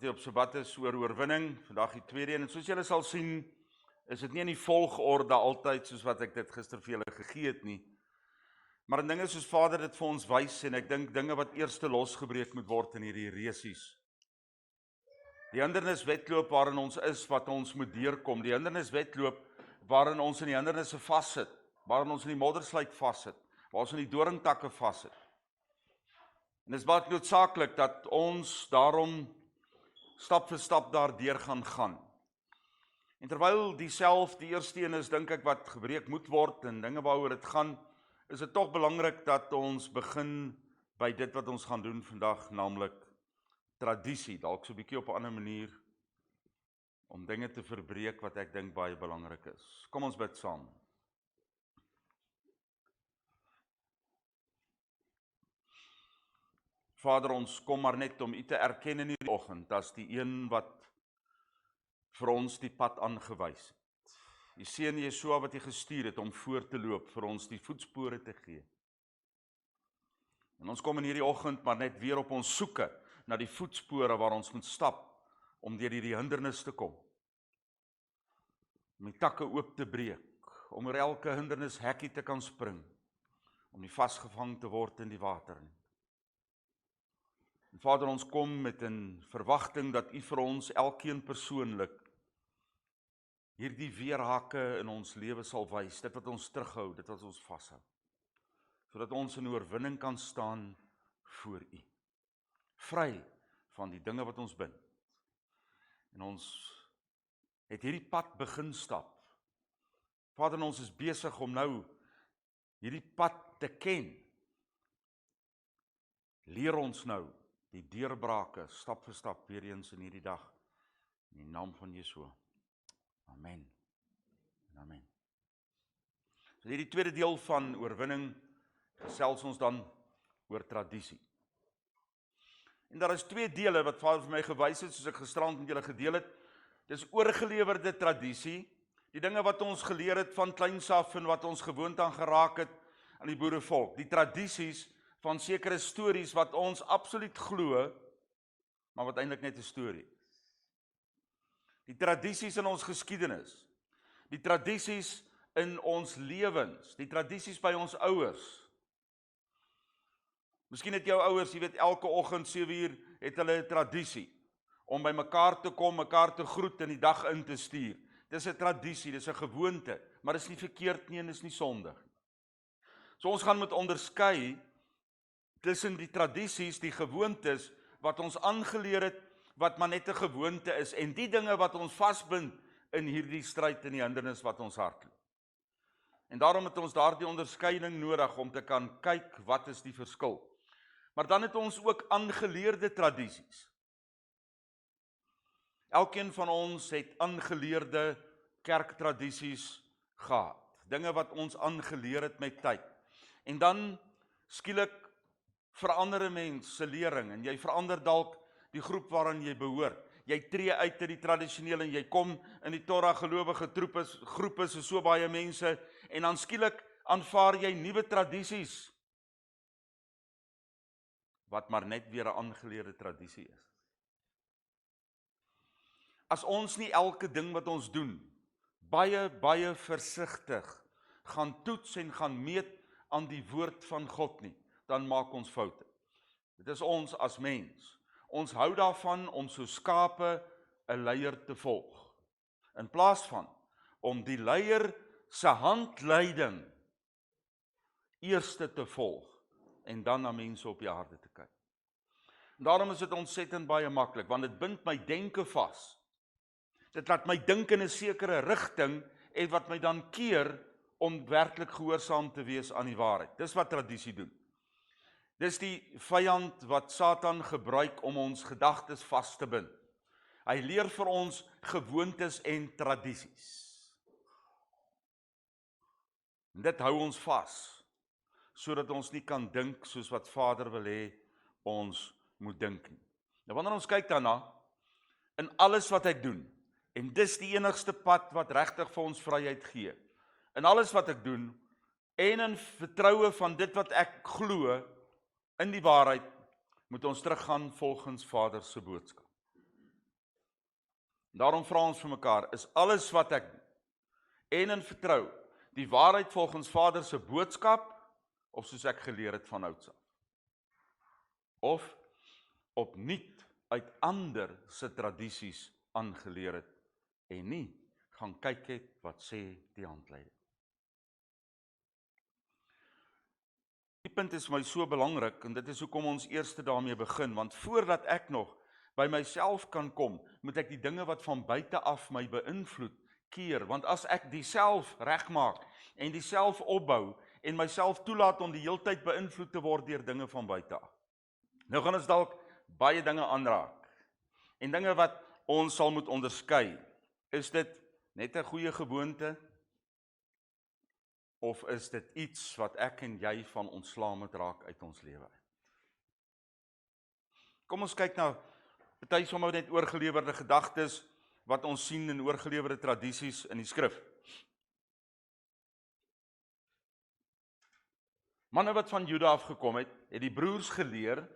wat jy op Sabbat is oor oorwinning, vandag die tweede een, en soos julle sal sien, is dit nie in die volgorde altyd soos wat ek dit gister vir julle gegee het nie, maar in dinge soos Vader dit vir ons wys, en ek dink dinge wat eerste losgebreek moet word in hierdie resies. Die hinderniswedloop waarin ons is, wat ons moet deurkom, die hinderniswedloop waarin ons in die hindernisse vassit, waarin ons in die moddersluit vassit, waar ons in die doringtakke vassit. En dit is baie noodsaaklik dat ons daarom stap vir stap daardeur gaan. En terwyl die eerste een is, dink ek, wat gebreek moet word, en dinge waaroor dit gaan, is dit tog belangrik dat ons begin by dit wat ons gaan doen vandag, naamlik tradisie, dalk so 'n bietjie op 'n ander manier, om dinge te verbreek wat ek dink baie belangrik is. Kom ons bid saam. Vader, ons kom maar net om U te erken in hierdie oggend as die een wat vir ons die pad aangewys het. Die seun Jesua wat U gestuur het om voor te loop, vir ons die voetspore te gee. En ons kom in hierdie oggend maar net weer op ons soeke na die voetspore waar ons moet stap, om deur hierdie hindernis te kom. Om die takke oop te breek, om oor elke hindernis hekkie te kan spring, om nie vasgevang te word in die water nie. En Vader, ons kom met 'n verwagting dat U vir ons elkeen persoonlik hierdie weerhake in ons lewe sal wys, dit wat ons terughou, dit wat ons vashou, sodat ons in oorwinning kan staan voor U, vry van die dinge wat ons bind. En ons het hierdie pad begin stap. Vader, ons is besig om nou hierdie pad te ken. Leer ons nou die deurbrake, stap vir stap, weer eens in hierdie dag, in die naam van Jesua. Amen. Amen. So hierdie tweede deel van oorwinning, gesels ons dan oor tradisie. En daar is twee dele wat Vader vir my gewys het, soos ek gisterand met julle gedeel het. Dis oorgelewerde tradisie, die dinge wat ons geleer het van kleins af en wat ons gewoond aan geraak het aan die boerevolk. Die tradisies van sekere stories wat ons absoluut glo, maar wat eintlik net 'n storie is. Die tradisies in ons geskiedenis, die tradisies in ons lewens, die tradisies by ons ouers. Miskien het jou ouers, jy weet, elke oggend 7:00 het hulle 'n tradisie om by mekaar te kom, mekaar te groet en die dag in te stuur. Dis 'n tradisie, dis 'n gewoonte, maar dis nie verkeerd nie en dis nie sondig. So ons gaan moet onderskei tussen die tradisies, die gewoontes wat ons aangeleer het, wat maar net 'n gewoonte is, en die dinge wat ons vasbind in hierdie stryd en die hindernis wat ons hardloop. En daarom het ons daardie onderskeiding nodig om te kan kyk wat is die verskil. Maar dan het ons ook aangeleerde tradisies. Elkeen van ons het aangeleerde kerktradisies gehad. Dinge wat ons aangeleer het met tyd. En dan skielik verander 'n mens se lering en jy verander dalk die groep waaraan jy behoort. Jy tree uit die tradisionele en jy kom in die Torah gelowige groepe so baie mense en dan skielik aanvaar jy nuwe tradisies wat maar net weer 'n aangeleerde tradisie is. As ons nie elke ding wat ons doen baie versigtig gaan toets en gaan meet aan die woord van God nie, dan maak ons foute. Dit is ons as mens. Ons hou daarvan om so skape 'n leier te volg, in plaas van om die leier se handleiding eerste te volg en dan na mense op die aarde te kyk. En daarom is dit ontsettend baie maklik, want dit bind my denke vas. Dit laat my dink in 'n sekere rigting en wat my dan keer om werklik gehoorsaam te wees aan die waarheid. Dis wat tradisie doen. Dis die vyand wat Satan gebruik om ons gedagtes vas te bind. Hy leer vir ons gewoontes en tradisies. En dit hou ons vas, sodat ons nie kan dink soos wat Vader wil hê ons moet dink nie. Nou wanneer ons kyk daarna, in alles wat ek doen, en dis die enigste pad wat regtig vir ons vryheid gee, in alles wat ek doen, en in vertroue van dit wat ek glo, in die waarheid, moet ons teruggaan volgens Vader se boodskap. Daarom vra ons vir mekaar, is alles wat ek en in vertrou, die waarheid volgens Vader se boodskap, of soos ek geleer het van ouds af? Of opnuut uit ander se tradisies aangeleer het, en nie gaan kyk het wat sê die handleiding. Die punt is vir my so belangrik, en dit is hoekom ons eers daarmee begin, want voordat ek nog by myself kan kom, moet ek die dinge wat van buite af my beïnvloed, keer, want as ek die self regmaak, en die self opbou, en myself toelaat om die heeltyd beïnvloed te word deur dinge van buite af. Nou gaan ons dalk baie dinge aanraak, en dinge wat ons sal moet onderskei. Is dit net 'n goeie gewoonte, of is dit iets wat ek en jy van ontslae moet raak uit ons lewe? Kom ons kyk na party sommer net oorgelewerde gedagtes, wat ons sien in oorgelewerde tradisies in die skrif. Manne wat van Juda afgekom het die broers geleer,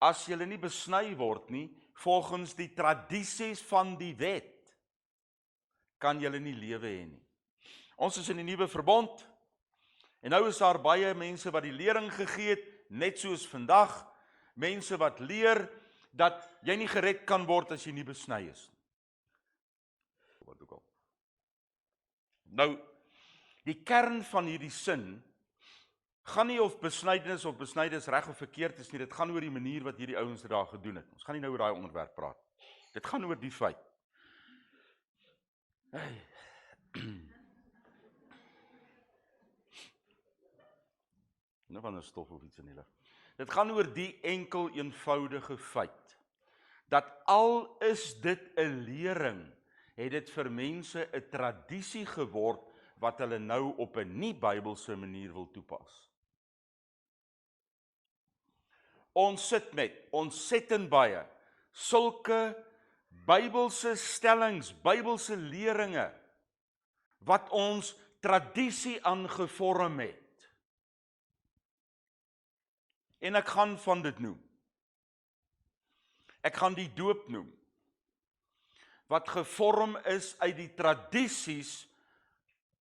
as julle nie besny word nie, volgens die tradisies van die wet, kan julle nie lewe hê nie. Ons is in die nuwe verbond, en nou is daar baie mense wat die lering gegee het, net soos vandag, mense wat leer, dat jy nie gered kan word as jy nie besny is. Wat ook al. Nou, die kern van hierdie sin, gaan nie of besnydenis reg of verkeerd is nie, dit gaan oor die manier wat hierdie ouens daar gedoen het. Ons gaan nie nou oor daai onderwerp praat. Dit gaan oor die feit. Nou van 'n stof of iets in die lug. Dit gaan oor die enkel eenvoudige feit, dat al is dit 'n lering, het dit vir mense 'n tradisie geword, wat hulle nou op 'n nie-Bybelse manier wil toepas. Ons sit met ontsettend baie sulke Bybelse stellings, Bybelse leringe, wat ons tradisie aangevorm het. En ek gaan van dit noem. Ek gaan die doop noem, wat gevorm is uit die tradisies,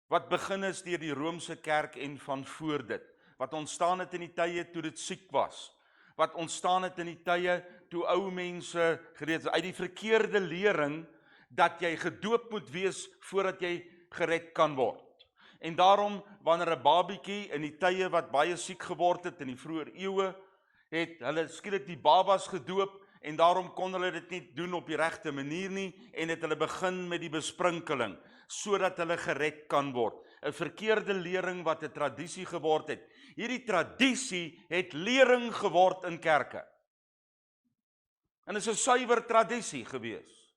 wat begin is deur die Romeinse kerk en van voor dit, wat ontstaan het in die tye toe dit siek was, wat ontstaan het in die tye toe ou mense gereed is, uit die verkeerde lering, dat jy gedoop moet wees, voordat jy gered kan word. En daarom, wanneer 'n babietjie in die tye wat baie siek geword het, in die vroeë eeue, het hulle skielik die babas gedoop, en daarom kon hulle dit nie doen op die regte manier nie, en het hulle begin met die besprinkeling, sodat hulle gered kan word. 'n Verkeerde lering wat 'n tradisie geword het. Hierdie tradisie het lering geword in kerke. En dit is 'n suiwer tradisie gewees.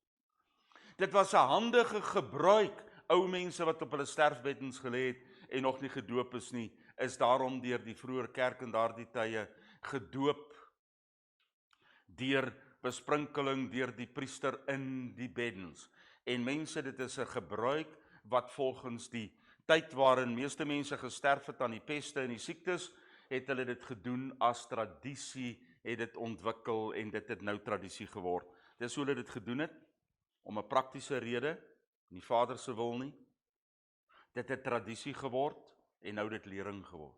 Dit was 'n handige gebruik. Ou mense wat op hulle sterfbeddens gelê het en nog nie gedoop is nie, is daarom deur die vroeë kerk in daardie tye gedoop, deur besprinkeling, deur die priester in die beddens. En mense, dit is 'n gebruik wat volgens die tyd waarin meeste mense gesterf het aan die peste en die siektes, het hulle dit gedoen as tradisie, het dit ontwikkel en dit het nou tradisie geword. Dis hoe hulle dit gedoen het, om 'n praktiese rede, nie Vader se wil nie. Dit het tradisie geword en nou dit lering geword.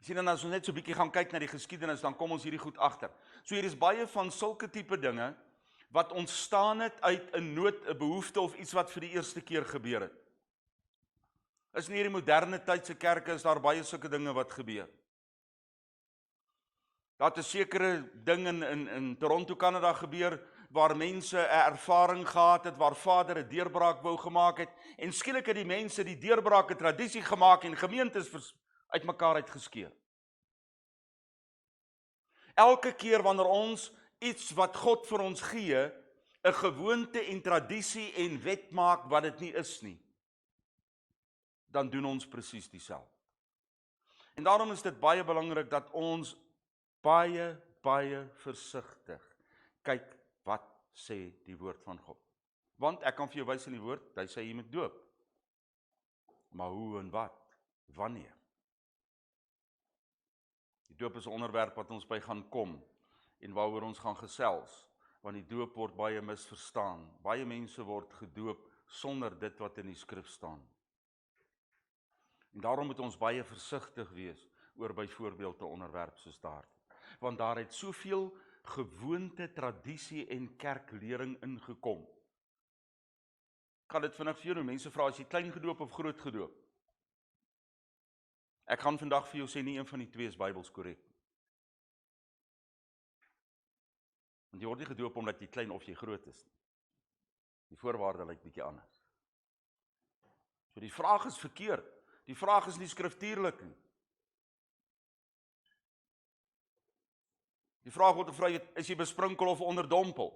Sien, en as ons net so 'n bietjie gaan kyk na die geskiedenis, dan kom ons hierdie goed agter. So hier is baie van sulke tipe dinge wat ontstaan het uit 'n nood, 'n behoefte of iets wat vir die eerste keer gebeur het. Is in hierdie moderne tyd se kerke is daar baie sulke dinge wat gebeur. Daar het 'n sekere ding in Toronto, Kanada gebeur, waar mense 'n ervaring gehad het, waar Vader 'n deurbraak wou gemaak het, en skielik het die mense die deurbraak 'n tradisie gemaak en gemeentes uitmekaar uitgeskeur. Elke keer wanneer ons iets wat God vir ons gee, 'n gewoonte en tradisie en wet maak wat dit nie is nie, dan doen ons presies dieselfde. En daarom is dit baie belangrik dat ons baie versigtig kyk wat sê die woord van God. Want ek kan vir jou wys in die woord, hy sê jy moet doop. Maar hoe en wat? Wanneer? Die doop is 'n onderwerp wat ons by gaan kom en waaroor ons gaan gesels. want die doop word baie misverstaan. Baie mense word gedoop sonder dit wat in die skrif staan. En daarom moet ons baie versigtig wees oor byvoorbeeld 'n onderwerp soos daardie. Want daar het soveel gewoonte, tradisie en kerklering ingekom. Ek kan dit vinnig vir jou doen. Mense vra, as jy klein gedoop of groot gedoop? Ek gaan vandag vir jou sê, nie een van die twee is Bybels korrek. Want jy word nie gedoop omdat jy klein of jy groot is. Die voorwaarde lyk bietjie anders. So die vraag is verkeerd. Die vraag is nie skriftuurlik nie. Die vraag word gevra, is jy besprinkel of onderdompel?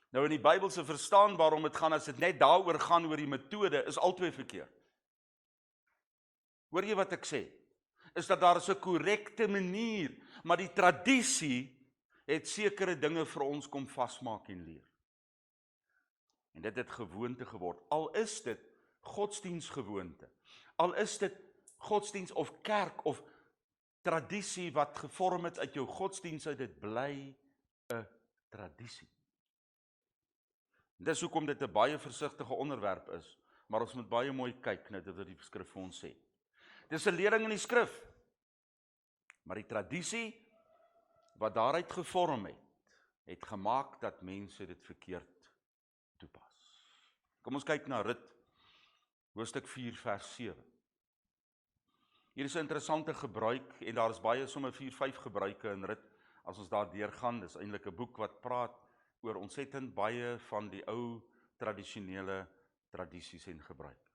Nou in die Bybelse verstaan waarom dit gaan, as dit net daaroor gaan oor die metode, is albei verkeerd. Hoor jy wat ek sê? Is dat daar is 'n korrekte manier, maar die tradisie het sekere dinge vir ons kom vasmaak en leer. En dit het gewoonte geword. Al is dit godsdiensgewoonte, al is dit godsdiens of kerk of tradisie wat gevorm het uit jou godsdiens uit, dit bly 'n tradisie. Dis hoekom dit 'n baie versigtige onderwerp is, maar ons moet baie mooi kyk na dit wat die skrif vir ons sê. Dis 'n lering in die skrif, maar die tradisie wat daaruit gevorm het gemaak dat mense dit verkeerd toepas. Kom ons kyk na Rut, hoofstuk 4 vers 7. Hier is 'n interessante gebruik, en daar is baie sommer 4-5 gebruike in Rut, as ons daar deurgaan. Dis eintlik 'n boek wat praat oor ontsettend baie van die ou tradisionele tradisies en gebruik.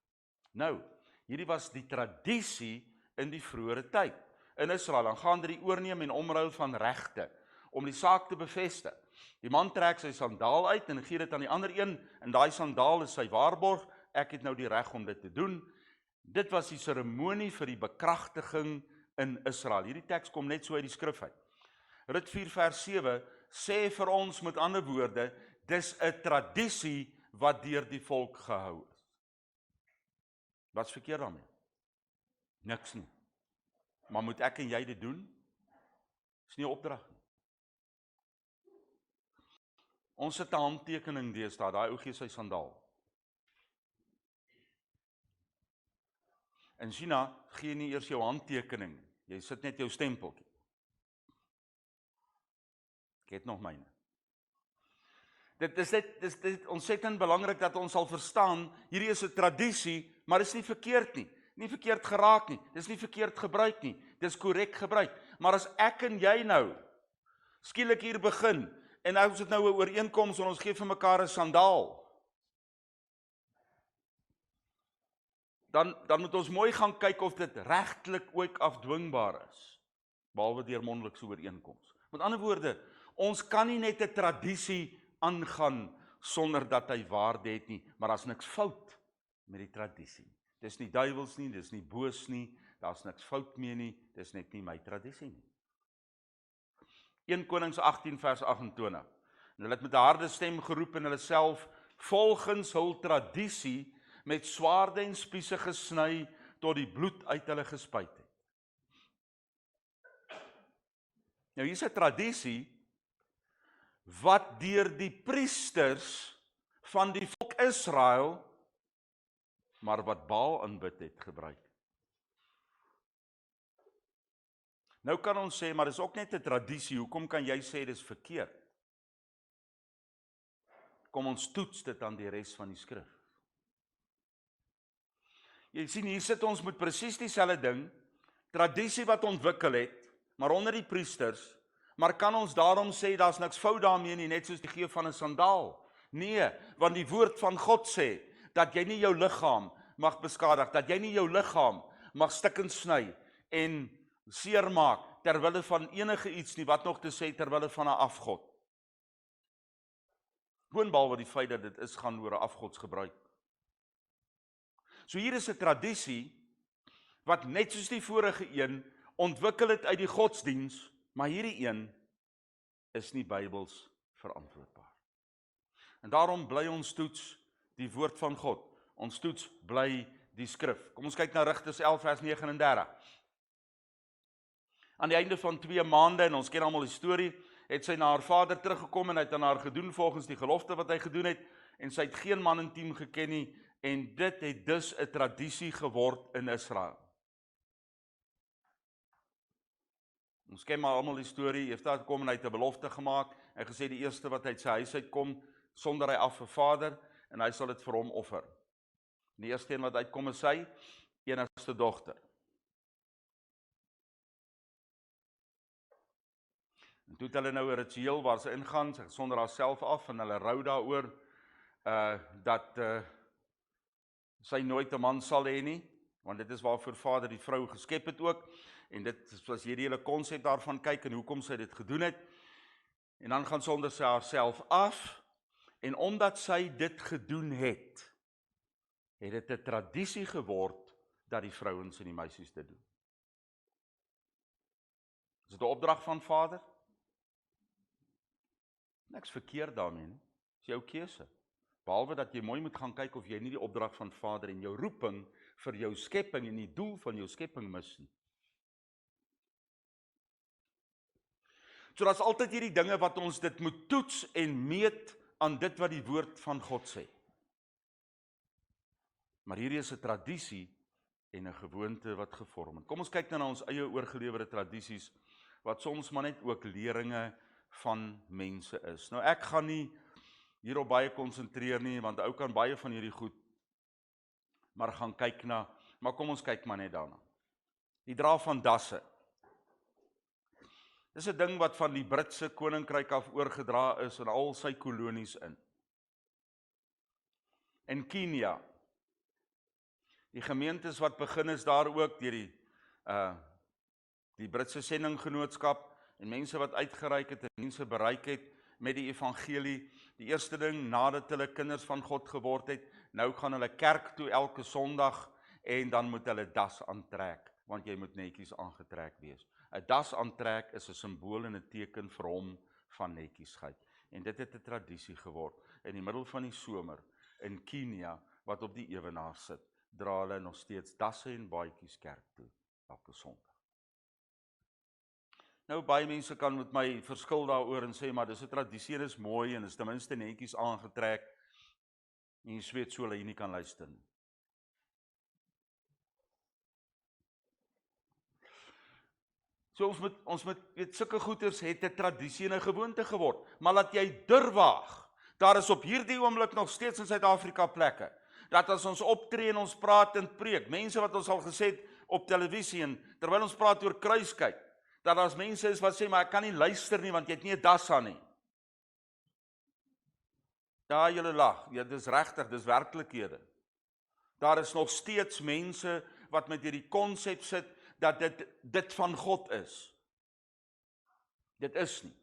Nou, hierdie was die tradisie in die vroeëre tyd. In Israel, dan gaan dit oorneem en omruil van regte, om die saak te bevestig. Die man trek sy sandaal uit en gee dit aan die ander een, en daai sandaal is sy waarborg, ek het nou die reg om dit te doen. Dit was die seremonie vir die bekragtiging in Israel. Hierdie teks kom net so uit die skrif uit. Rut 4 vers 7 sê vir ons met ander woorde, dis 'n tradisie wat deur die volk gehou is. Wat's verkeerd daarmee? Niks nie. Maar moet ek en jy dit doen? Dis nie 'n opdrag nie. Ons sit 'n handtekening deesdae, daai ou gee sy sandaal. In China gee jy nie eers jou handtekening, jy sit net jou stempeltjie. Ek het nog myne. Dit is ontsettend belangrik dat ons sal verstaan, hierdie is 'n tradisie, maar dit is nie verkeerd nie. Nie verkeerd geraak nie, dis nie verkeerd gebruik nie, dis korrek gebruik. Maar as ek en jy nou skielik hier begin, en ons het nou 'n ooreenkoms en ons gee vir mekaar 'n sandaal, dan moet ons mooi gaan kyk of dit regtelik ook afdwingbaar is, behalwe deur mondelikse ooreenkoms. Met ander woorde, ons kan nie net 'n tradisie aangaan sonder dat hy waarde het nie, maar daar's niks fout met die tradisie. Dis nie duiwels nie, dis nie boos nie, daar's niks fout mee nie, dis net nie my tradisie nie. 1 Konings 18 vers 28. En hulle het met 'n harde stem geroep en hulle self volgens hul tradisie met swaarde en spiese gesny tot die bloed uit hulle gespuit het. Nou hier's 'n tradisie wat deur die priesters van die volk Israel, maar wat Baal aanbid het, gebruik. Nou kan ons sê, maar dis ook net 'n tradisie, hoekom kan jy sê dis verkeerd? Kom ons toets dit aan die res van die skrif. Jy sien, hier sit ons met presies dieselfde ding, tradisie wat ontwikkel het, maar onder die priesters, maar kan ons daarom sê, daar's niks fout daarmee nie, net soos die gee van 'n sandaal? Nee, want die woord van God sê, dat jy nie jou liggaam mag beskadig, dat jy nie jou liggaam mag stukkend sny en seermaak terwille van enige iets nie, wat nog te sê terwille van 'n afgod. Boonbehalwe die feit dat dit is gaan oor 'n afgodsgebruik. So hier is 'n tradisie wat net soos die vorige een ontwikkel het uit die godsdiens, maar hierdie een is nie Bybels verantwoordbaar. En daarom bly ons toets die woord van God. Ons toets bly die skrif. Kom ons kyk na Rigters 11 vers 39. Aan die einde van 2 maande, en ons ken almal die storie, het sy na haar vader teruggekom en hy het aan haar gedoen volgens die gelofte wat hy gedoen het, en sy het geen man intiem geken nie, en dit het dus 'n tradisie geword in Israel. Ons ken maar almal die storie, Jefta het kom en hy het 'n belofte gemaak, en gesê die eerste wat uit sy huis uitkom, sonder hy af 'n vader, en hy sal dit vir hom offer. Die eerste een wat uitkom is sy enigste dogter. En toe het hulle nou 'n ritueel waar sy ingaan, sy sonder haarself af, en hulle rou daaroor, dat sy nooit 'n man sal hê nie, want dit is waarvoor Vader die vrou geskep het ook, en dit is as jy die hele konsep daarvan kyk, en hoekom sy dit gedoen het, en dan gaan sonder sy haarself af, en omdat sy dit gedoen het dit 'n tradisie geword, dat die vrouens en die meisies dit doen. Is dit 'n opdrag van Vader? Niks verkeerd daarmee nie, dis jou keuse. Behalwe dat jy mooi moet gaan kyk of jy nie die opdrag van Vader en jou roeping vir jou skepping en die doel van jou skepping mis nie. So daar's altyd hierdie dinge wat ons dit moet toets en meet aan dit wat die woord van God sê. Maar hierdie is 'n tradisie en 'n gewoonte wat gevorm het. Kom ons kyk nou na ons eie oorgelewerde tradisies, wat soms maar net ook leringe van mense is. Nou ek gaan nie hierop baie konsentreer nie, want ou kan baie van hierdie goed maar gaan kyk na, maar kom ons kyk maar net daarna. Die dra van dasse. Dis 'n ding wat van die Britse koninkryk af oorgedra is in al sy kolonies in. In Kenia, die gemeentes wat begin is daar ook deur die Britse sendinggenootskap en mense wat uitgereik het en mense bereik het met die evangelie. Die eerste ding, nadat hulle kinders van God geword het, nou gaan hulle kerk toe elke Sondag en dan moet hulle das aantrek, want jy moet netjies aangetrek wees. 'n Das aantrek is 'n simbool en 'n teken vir hom van netjiesheid. En dit het 'n tradisie geword. In die middel van die somer in Kenia, wat op die ewenaar sit, dra hulle nog steeds dasse en baadjies kerk toe elke Sondag. Nou baie mense kan met my verskil daaroor en sê, maar dis 'n tradisie, dis mooi en is ten minste netjies aangetrek. En jy sweet so dat jy nie kan luister nie. So ons moet weet sulke goeders het 'n tradisie en 'n gewoonte geword, maar laat jy durf waag. Daar is op hierdie oomblik nog steeds in Suid-Afrika plekke dat as ons optree en ons praat en preek, mense wat ons al gesê het op televisie en terwyl ons praat oor kruiskyk, dat daar mense is wat sê, maar ek kan nie luister nie, want jy het nie 'n das aan nie. Ja, julle lag, ja, dis regtig, dis werklikhede. Daar is nog steeds mense wat met hierdie konsep sit, dat dit van God is. Dit is nie.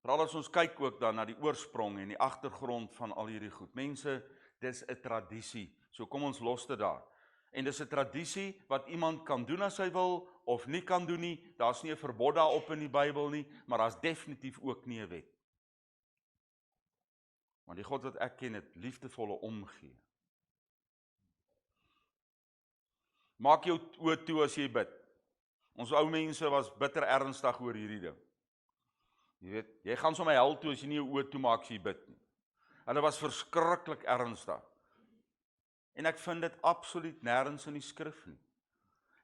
Veral as ons kyk ook dan na die oorsprong en die agtergrond van al hierdie goed. Mense, dis 'n tradisie, so kom ons los dit daar. En dis 'n tradisie wat iemand kan doen as hy wil, of nie kan doen nie, daar's nie 'n verbod daarop in die Bybel nie, maar daar's definitief ook nie 'n wet. Want die God wat ek ken het liefdevolle omgee. Maak jou oë toe as jy bid. Ons ou mense was bitter ernstig oor hierdie ding. Jy weet, jy gaan sommer hel toe as jy nie jou oë toe maak as jy bid nie. Hulle was verskriklik ernstig. En ek vind dit absoluut nêrens in die skrif nie.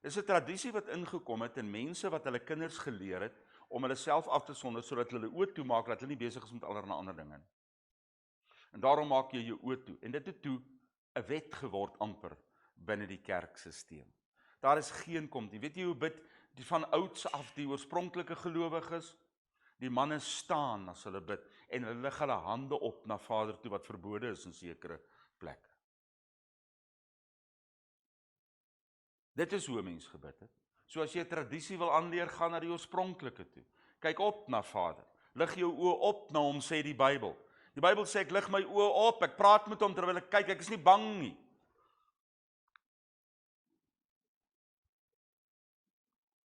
Dis 'n tradisie wat ingekom het in mense wat hulle kinders geleer het om hulle self af te sonder sodat hulle oë toe maak dat hulle nie besig is met allerlei ander dinge nie. En daarom maak jy jou oë toe. En dit het toe 'n wet geword amper binne die kerkstelsel. Daar is geen jy weet jy hoe bid die van ouds af die oorspronklike gelowiges, die manne staan as hulle bid en hulle lig hulle hande op na Vader toe wat verbode is in sekere plekke. Dit is hoe 'n mens gebid het. So as jy 'n tradisie wil aanleer, gaan na die oorspronklike toe. Kyk op na Vader. Lig jou oë op na hom, sê die Bybel. Die Bybel sê ek lig my oë op, ek praat met hom terwyl ek kyk, ek is nie bang nie.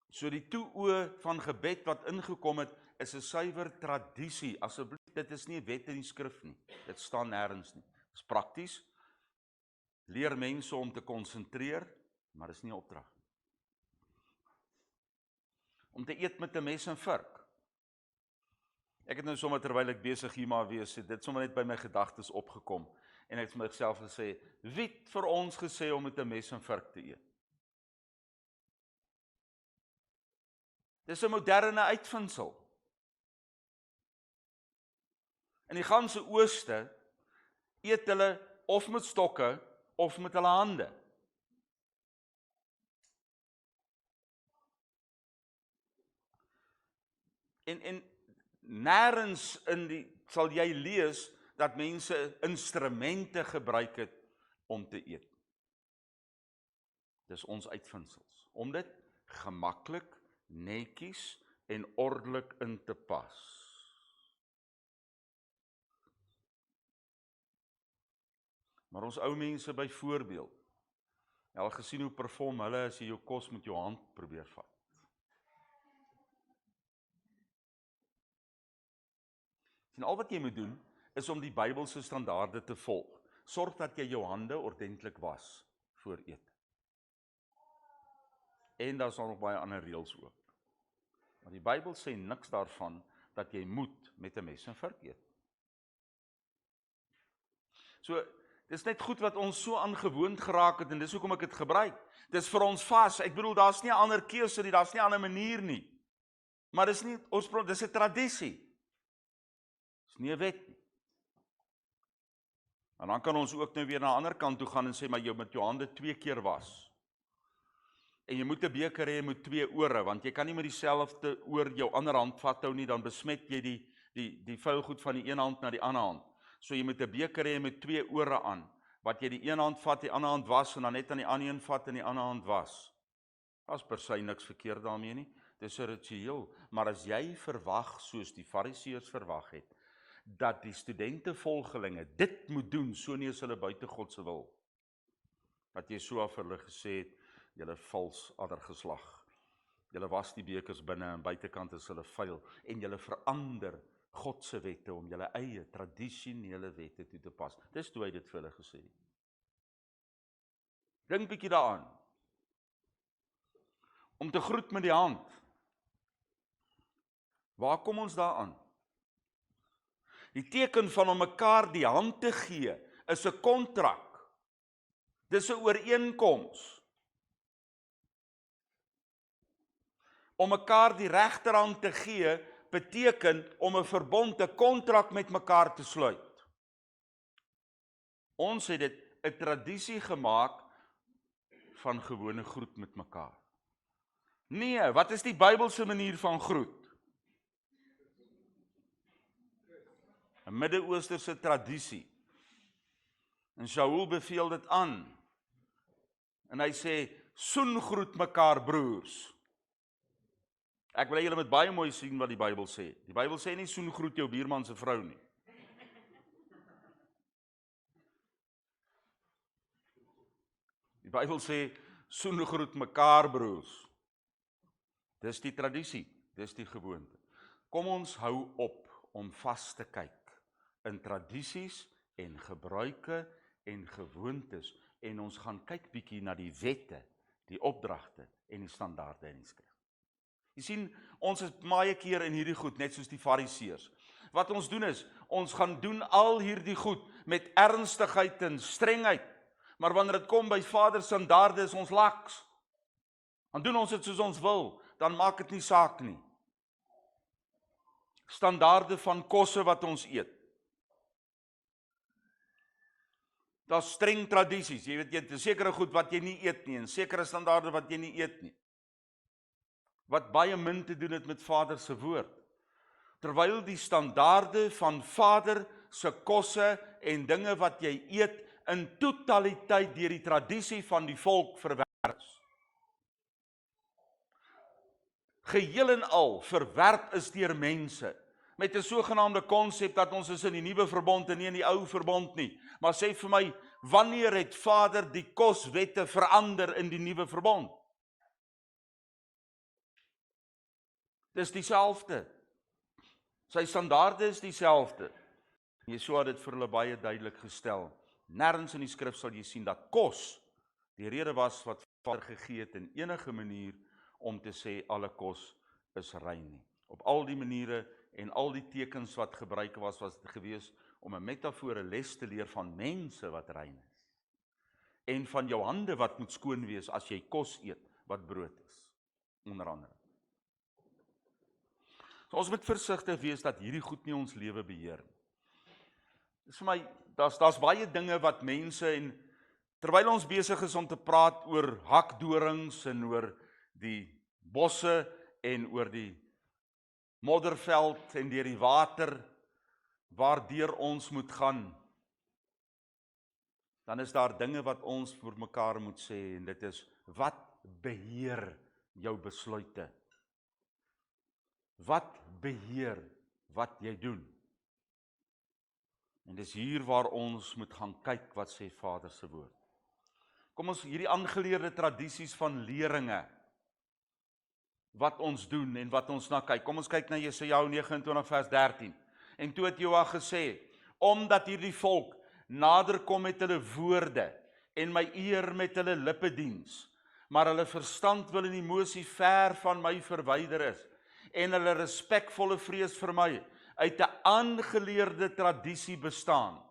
So die toe-oë van gebed wat ingekom het, is 'n suiwer tradisie. Asseblief, dit is nie 'n wet in die skrif nie. Dit staan nêrens nie. Dit is prakties. Leer mense om te konsentreer, maar dis nie 'n opdrag nie. om te eet met 'n mes en vork. Ek het nou sommer terwyl ek besig hier maar wees, dit sommer net by my gedagtes opgekom, en ek het vir myself gesê, wie het vir ons gesê om met 'n mes en vork te eet? Dis 'n moderne uitvinding. In die ganse ooste eet hulle of met stokke of met hulle hande. En nêrens sal jy lees dat mense instrumente gebruik het om te eet. Dis ons uitvindsels, om dit gemaklik, netjies en ordelik in te pas. Maar ons ou mense byvoorbeeld, jy al gesien hoe perform hulle as jy jou kos met jou hand probeer vat. En al wat jy moet doen, is om die Bybelse standaarde te volg. Sorg dat jy jou hande ordentlik was voor eet. En daar is nog baie ander reëls ook. Maar die Bybel sê niks daarvan dat jy moet met 'n mes en vork eet. So, dis net goed wat ons so aangewoond geraak het, en dis hoekom ek dit gebruik. Dis vir ons vas, ek bedoel, daar's nie 'n ander keuse nie, daar's nie 'n ander manier nie. Maar dis nie oorspronklik, dis 'n tradisie. Dis nie 'n wet nie. En dan kan ons ook nou weer na 'n ander kant toe gaan en sê, maar jy moet jou hande 2 keer was. En jy moet 'n beker hê met 2 ore, want jy kan nie met dieselfde oor jou ander hand vathou nie, dan besmet jy die vuil goed van die een hand na die ander hand. So jy moet 'n beker hê met 2 ore aan, wat jy die een hand vat, die ander hand was, en dan net aan die ander een vat en die ander hand was. Daar's per se niks verkeerd daarmee nie, dis 'n ritueel, maar as jy verwag, soos die Fariseërs verwag het, dat die studentevolgelinge dit moet doen, so nie is hulle buite God se wil, dat jy so af hulle gesê het, julle vals addergeslag, julle was die bekers binne en buitekant is hulle vuil, en julle verander God se wette om julle eie tradisionele wette toe te pas. Dis toe hy dit vir hulle gesê het. Dink bietjie daaraan. Om te groet met die hand. Waar kom ons daaraan? Die teken van om mekaar die hand te gee is 'n kontrak. Dis 'n ooreenkoms. Om mekaar die regterhand te gee beteken om 'n verbond, 'n kontrak met mekaar te sluit. Ons het dit 'n tradisie gemaak van gewone groet met mekaar. Nee, wat is die Bybelse manier van groet? 'n Midde-Oosterse tradisie. En Shaul beveel dit aan. En hy sê, soengroet mekaar broers. Ek wil hê julle moet baie mooi sien wat die Bybel sê. Die Bybel sê nie soengroet jou buurman se vrou nie. Die Bybel sê soengroet mekaar broers. Dis die tradisie, dis die gewoonte. Kom ons hou op om vas te kyk in tradisies en gebruike en gewoontes, en ons gaan kyk bietjie na die wette, die opdragte en die standaarde in die skrif. Jy sien, ons is baie keer in hierdie goed, net soos die Fariseërs. Wat ons doen is, ons gaan doen al hierdie goed met ernstigheid en strengheid, maar wanneer dit kom by Vader se standaarde is ons laks. Dan doen ons dit soos ons wil, dan maak dit nie saak nie. Standaarde van kosse wat ons eet. Daar's streng tradisies, jy weet, jy het sekere goed wat jy nie eet nie, en sekere standaarde wat jy nie eet nie. Wat baie min te doen het met Vader se woord. Terwyl die standaarde van Vader se kosse en dinge wat jy eet in totaliteit deur die tradisie van die volk verwerp is. Geheel en al verwerp is deur mense, met 'n sogenaamde konsep dat ons is in die nuwe verbond en nie in die ou verbond nie. Maar sê vir my, wanneer het Vader die koswette verander in die nuwe verbond? Dis dieselfde. Sy standaarde is dieselfde. Yeshua het dit vir hulle baie duidelik gestel. Nêrens in die skrif sal jy sien dat kos die rede was wat Vader gegee het in enige manier om te sê alle kos is rein nie. Op al die maniere en al die tekens wat gebruik was dit gewees om 'n metafoor, 'n les te leer van mense wat rein is. En van jou hande wat moet skoon wees as jy kos eet, wat brood is, onder andere. So ons moet versigtig wees dat hierdie goed nie ons lewe beheer nie. Dis vir my, daar's baie dinge wat mense, en terwyl ons besig is om te praat oor hakdorings en oor die bosse en oor die modderveld en deur die water waardeur ons moet gaan, dan is daar dinge wat ons vir mekaar moet sê, en dit is, wat beheer jou besluite? Wat beheer wat jy doen? En dis hier waar ons moet gaan kyk wat sê Vader se woord. Kom ons, hierdie aangeleerde tradisies van leringe, wat ons doen en wat ons na kyk. Kom ons kyk na Jesaja 29 vers 13. En toe het Joa gesê, omdat hierdie volk nader kom met hulle woorde en my eer met hulle lippediens, maar hulle verstand wil en emosie ver van my verwyder is, en hulle respekvolle vrees vir my uit 'n aangeleerde tradisie bestaan.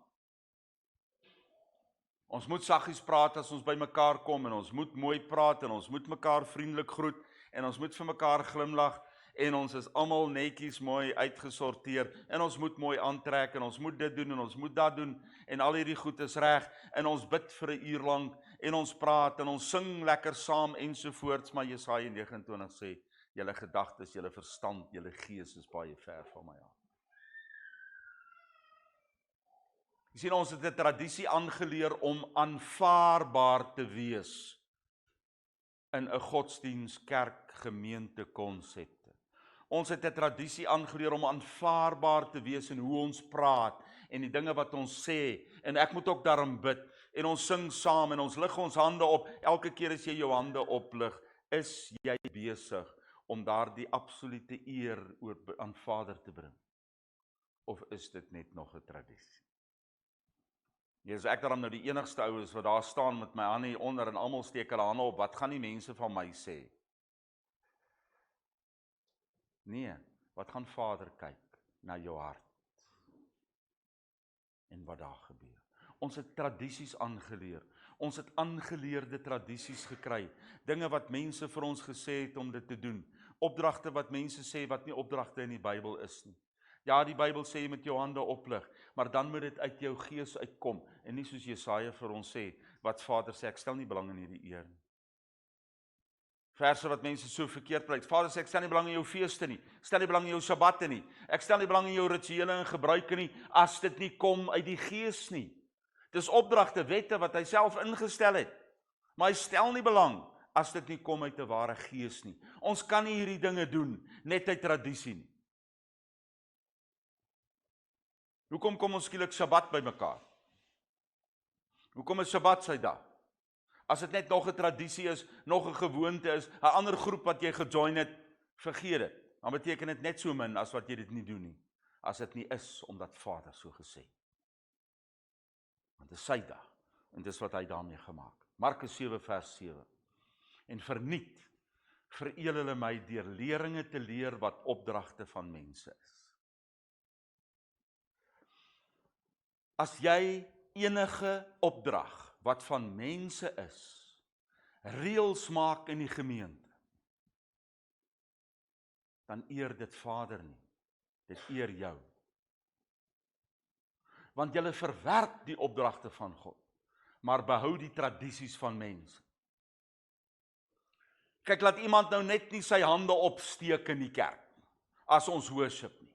Ons moet saggies praat as ons by mekaar kom, en ons moet mooi praat, en ons moet mekaar vriendelik groet, en ons moet vir mekaar glimlag, en ons is almal netjies mooi uitgesorteer, en ons moet mooi aantrek, en ons moet dit doen, en ons moet dat doen, en al hierdie goed is reg, en ons bid vir 'n uur lank, en ons praat, en ons sing lekker saam, ensovoorts, maar Jesaja 29 sê, julle gedagtes, julle verstand, julle gees is baie ver van my af. Jy sien, ons het 'n tradisie aangeleer om aanvaarbaar te wees in 'n godsdiens, kerk, gemeente konsepte. Ons het 'n tradisie aangeleer om aanvaarbaar te wees in hoe ons praat en die dinge wat ons sê, en ek moet ook daarom bid, en ons sing saam, en ons lig ons hande op. Elke keer as jy jou hande oplig, is jy besig om daardie absolute eer aan Vader te bring? Of is dit net nog 'n tradisie? As ek daarom nou die enigste ou is wat daar staan met my hande hier onder, en almal steek hulle hande op, wat gaan die mense van my sê? Nee, wat gaan Vader kyk na jou hart? En wat daar gebeur? Ons het tradisies aangeleer. Ons het aangeleerde tradisies gekry. Dinge wat mense vir ons gesê het om dit te doen. Opdragte wat mense sê wat nie opdragte in die Bybel is nie. Ja, die Bybel sê jy met jou hande oplig, maar dan moet dit uit jou gees uitkom, en nie soos Jesaja vir ons sê, wat Vader sê, ek stel nie belang in hierdie eer nie. Verse wat mense so verkeerd pleit. Vader sê, ek stel nie belang in jou feeste nie, ek stel nie belang in jou sabbatte nie, ek stel nie belang in jou rituele en gebruike nie, as dit nie kom uit die gees nie. Dis opdragte, wette wat hy self ingestel het, maar hy stel nie belang as dit nie kom uit 'n ware gees nie. Ons kan nie hierdie dinge doen net uit tradisie nie. Hoekom kom ons skielik Sabbat by mekaar? Hoekom is Sabbat sy dag? As dit net nog 'n tradisie is, nog 'n gewoonte is, 'n ander groep wat jy gejoin het, vergeet dit. Dan beteken dit net so min as wat jy dit nie doen nie. As dit nie is omdat Vader so gesê. Want dit is sy dag, en dis wat hy daarmee gemaak. Markus 7 vers 7. En verniet, vereel hulle my deur leringe te leer wat opdragte van mense is. As jy enige opdrag wat van mense is, reëls maak in die gemeente, dan eer dit Vader nie, dit eer jou. Want julle verwerp die opdragte van God, maar behou die tradisies van mense. Kyk, laat iemand nou net nie sy hande opsteek in die kerk, as ons worship nie,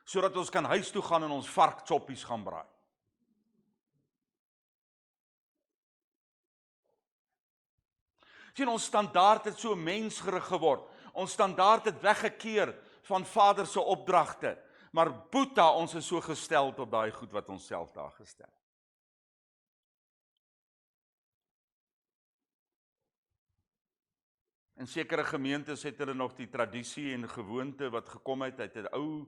sodat ons kan huis toe gaan en ons varkchoppies gaan braai. Sien, ons standaard het so mensgerig geword, ons standaard het weggekeer van Vader se opdragte, maar Boeta, ons is so gestel op daai goed wat ons self daar gestel. In sekere gemeentes het hulle nog die tradisie en gewoonte wat gekom het uit 'n ou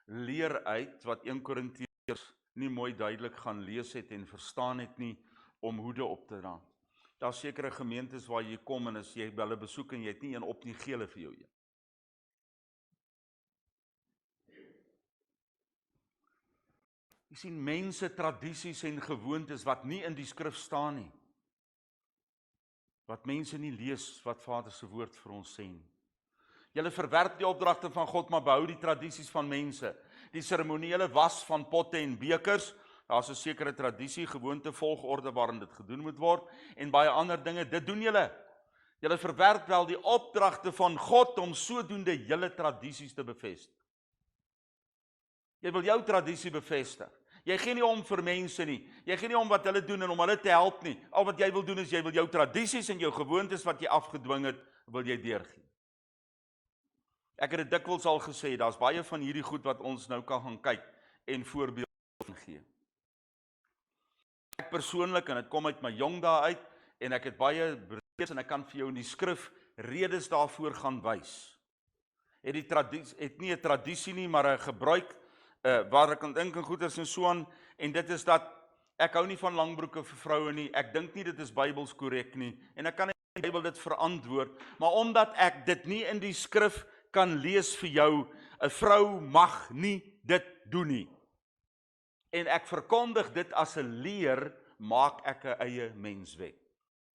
leer uit, wat 1 Korintiërs nie mooi duidelik gaan lees het en verstaan het nie, om hoede op te dra. Daar is sekere gemeentes waar jy kom, en as jy hulle besoek en jy het nie een op nie, gee hulle vir jou een. Jy sien mense, tradisies en gewoontes wat nie in die skrif staan nie. Wat mense nie lees wat Vader se woord vir ons sê nie. Julle verwerp die opdragte van God, maar behou die tradisies van mense. Die seremoniele was van potte en bekers, daar's 'n sekere tradisie, gewoonte, volgorde waarin dit gedoen moet word, en baie ander dinge, dit doen julle. Julle verwerp wel die opdragte van God om sodoende julle tradisies te bevestig. Jy wil jou tradisie bevestig. Jy gee nie om vir mense nie. Jy gee nie om wat hulle doen en om hulle te help nie. Al wat jy wil doen is jy wil jou tradisies en jou gewoontes wat jy afgedwing het, wil jy deurgee. Ek het dit dikwels al gesê, daar's baie van hierdie goed wat ons nou kan gaan kyk en voorbeelde van gee. Ek persoonlik, en dit kom uit my jong dae uit, en ek het baie breed en ek kan vir jou in die skrif redes daarvoor gaan wys. Het nie 'n tradisie nie, maar 'n gebruik waar ek kan dink en goeders en so aan, en dit is dat ek hou nie van langbroeke vir vroue nie, ek dink nie dit is Bybels korrek nie, en ek kan nie die Bybel dit verantwoord, maar omdat ek dit nie in die skrif kan lees vir jou, 'n vrou mag nie dit doen nie. En ek verkondig dit as 'n leer, maak ek 'n eie menswet.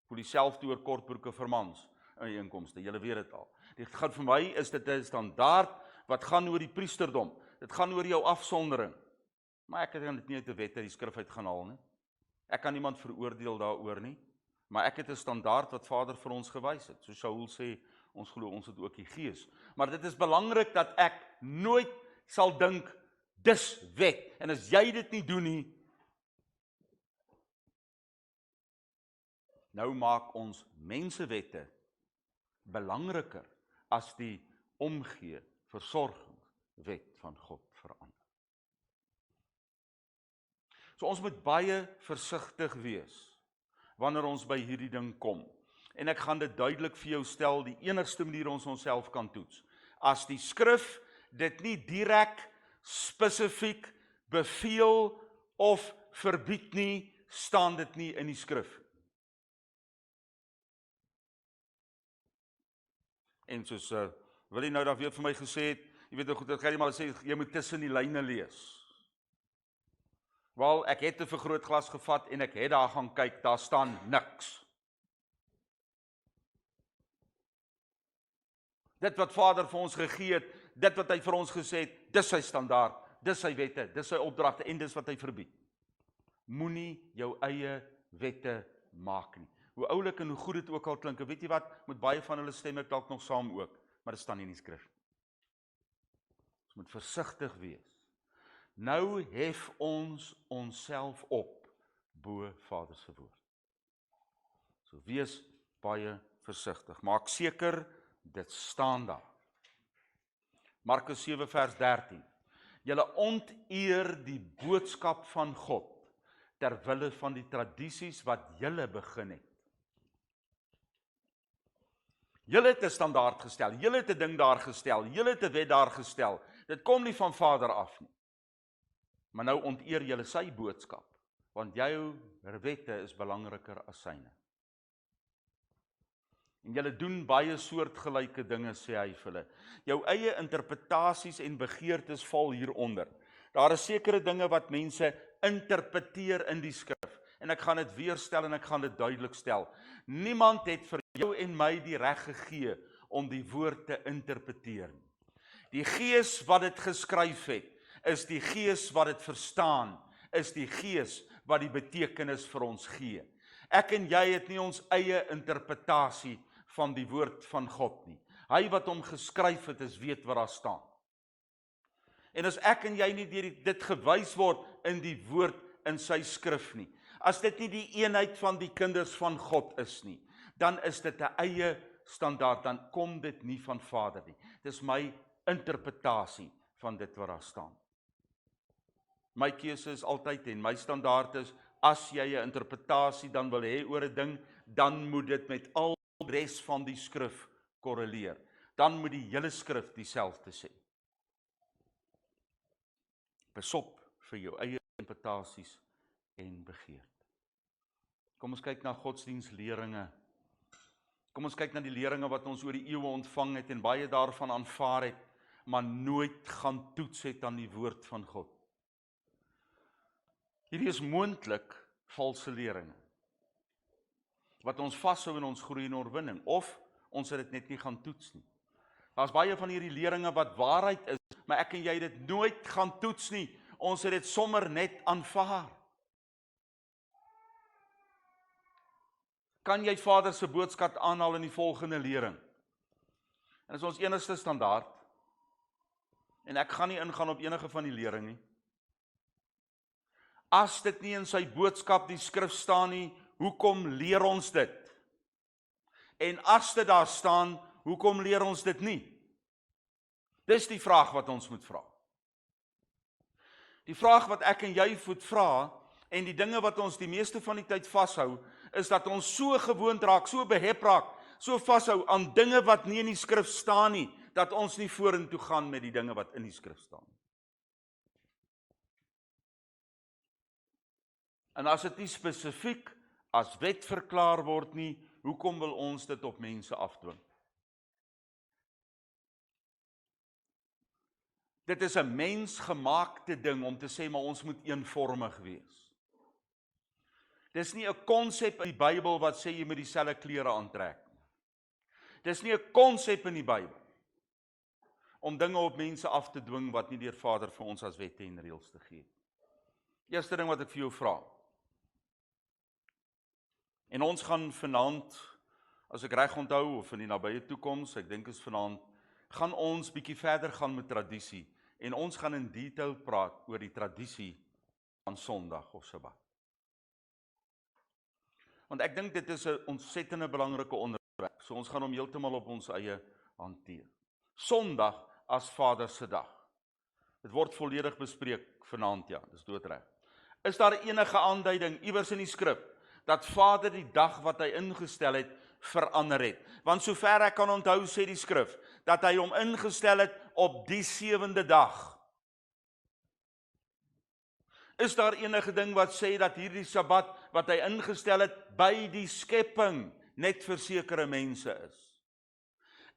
Voel dieselfde oor kortbroeke vir mans in die inkomste, julle weet dit al. Dit gaan vir my, is dit 'n standaard wat gaan oor die priesterdom. Dit gaan oor jou afsondering. Maar ek het dit nie uit 'n wet uit die skrif uit gaan haal nie. Ek kan niemand veroordeel daaroor nie, maar ek het 'n standaard wat Vader vir ons gewys het. So Saul sê, ons glo ons het ook die Gees. Maar dit is belangrik dat ek nooit sal dink, dis wet, en as jy dit nie doen nie, nou maak ons mensewette belangriker as die omgee, versorgingswet van God verander. So ons moet baie versigtig wees wanneer ons by hierdie ding kom. En ek gaan dit duidelik vir jou stel, die enigste manier ons onsself kan toets. As die skrif dit nie direk, spesifiek beveel of verbied nie, staan dit nie in die skrif. En soos wil jy nou daar weer vir my gesê het, jy weet hoe goed, dat gaan jy maar sê, jy moet tussen die lyne lees. Wel, ek het 'n vergrootglas gevat en ek het daar gaan kyk, daar staan niks. Dit wat Vader vir ons gegee het, dit wat hy vir ons gesê het, dis sy standaard, dis sy wette, dis sy opdragte en dis wat hy verbied. Moenie jou eie wette maak nie. Hoe oulik en hoe goed dit ook al klink, weet jy wat, met baie van hulle stem ek dalk nog saam ook, maar dit staan nie in die skrif. Ons moet versigtig wees. Nou hef ons onsself op bo Vader se woord. So wees baie versigtig. Maak seker dit staan daar. Markus 7 vers 13. Julle onteer die boodskap van God ter wille van die tradisies wat julle begin het. Julle het 'n standaard gestel, julle het 'n ding daar gestel, julle het 'n wet daar gestel. Dit kom nie van Vader af nie. Maar nou onteer julle sy boodskap, want jou wette is belangriker as syne. En julle doen baie soortgelyke dinge, sê hy vir hulle. Jou eie interpretasies en begeertes val hieronder. Daar is sekere dinge wat mense interpreteer in die skrif. En ek gaan dit weer stel en ek gaan dit duidelik stel. Niemand het vir jou en my die reg gegee om die woord te interpreteer. Die Gees wat dit geskryf het, is die Gees wat dit verstaan, is die Gees wat die betekenis vir ons gee. Ek en jy het nie ons eie interpretasie van die woord van God nie. Hy wat hom geskryf het, is weet wat daar staan. En as ek en jy nie deur dit gewys word in die woord in sy skrif nie, as dit nie die eenheid van die kinders van God is nie, dan is dit 'n eie standaard, dan kom dit nie van Vader nie. Dis my interpretasie van dit wat daar staan. My keuse is altyd en my standaard is, as jy 'n interpretasie dan wil hê oor 'n ding, dan moet dit met al die res van die skrif korreleer. Dan moet die hele skrif dieselfde sê. Besop vir jou eie interpretasies en begeerte. Kom ons kyk na godsdienstleringe. Kom ons kyk na die leringe wat ons oor die eeue ontvang het en baie daarvan aanvaar het, maar nooit gaan toets het aan die woord van God. Hierdie is moontlik valse leringe, wat ons vashou in ons groei en oorwinning, of ons het dit net nie gaan toets nie. Daar's baie van hierdie leringe wat waarheid is, maar ek en jy dit nooit gaan toets nie. Ons het dit sommer net aanvaar. Kan jy Vader se boodskap aanhaal in die volgende lering? En is ons enigste standaard, en ek gaan nie ingaan op enige van die lering nie. As dit nie in sy boodskap die skrif staan nie, hoekom leer ons dit? En as dit daar staan, hoekom leer ons dit nie? Dis die vraag wat ons moet vra. Die vraag wat ek en jy moet vra, en die dinge wat ons die meeste van die tyd vashou, is dat ons so gewoond raak, so behep raak, so vashou aan dinge wat nie in die skrif staan nie, dat ons nie vorentoe gaan met die dinge wat in die skrif staan. En as dit nie spesifiek as wet verklaar word nie, hoekom wil ons dit op mense afdwing? Dit is 'n mensgemaakte ding om te sê, maar ons moet eenvormig wees. Dis nie 'n konsep in die Bybel wat sê jy moet dieselfde klere aantrek. Dis nie 'n konsep in die Bybel om dinge op mense af te dwing wat nie deur Vader vir ons as wette en reëls te gee. Eerste ding wat ek vir jou vra. En ons gaan vanaand, as ek reg onthou, of in die nabye toekoms, ek dink is vanaand, gaan ons bietjie verder gaan met tradisie, en ons gaan in detail praat oor die tradisie van Sondag of Sabbat. Want ek dink dit is 'n ontsettende belangrike onderwerp, so ons gaan hom heeltemal op ons eie hanteer. Sondag as Vader se dag. Dit word volledig bespreek vanaand, ja, dis doodreg. Is daar enige aanduiding iewers in die skrif dat Vader die dag wat hy ingestel het, verander het? Want sover ek kan onthou, sê die skrif, dat hy hom ingestel het op die 7de dag. Is daar enige ding wat sê dat hierdie Sabbat wat hy ingestel het, by die skepping net vir sekere mense is?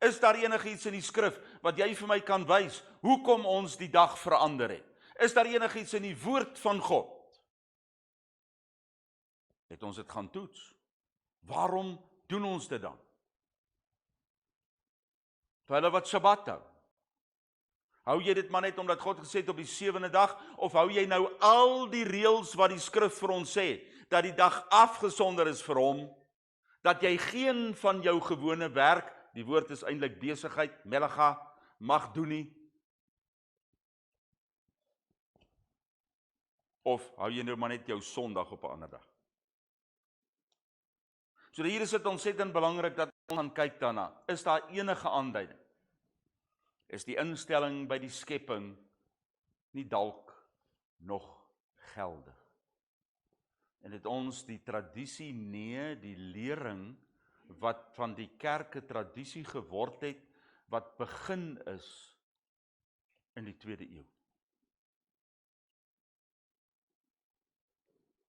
Is daar enigiets in die skrif wat jy vir my kan wys, hoekom ons die dag verander het? Is daar enigiets in die woord van God? Het ons dit gaan toets? Waarom doen ons dit dan? Vir hulle wat Sabbat hou. Hou jy dit maar net omdat God gesê het op die 7de dag, of hou jy nou al die reëls wat die skrif vir ons sê, dat die dag afgesonder is vir hom, dat jy geen van jou gewone werk, die woord is eintlik besigheid, melaga, mag doen nie? Of hou jy nou maar net jou Sondag op 'n ander dag? So hier is dit ontsettend belangrik dat ons gaan kyk daarna. Is daar enige aanduiding? Is die instelling by die skepping nie dalk nog geldig? En het ons die tradisie, nee, die lering wat van die kerke tradisie geword het, wat begin is in die 2de eeu.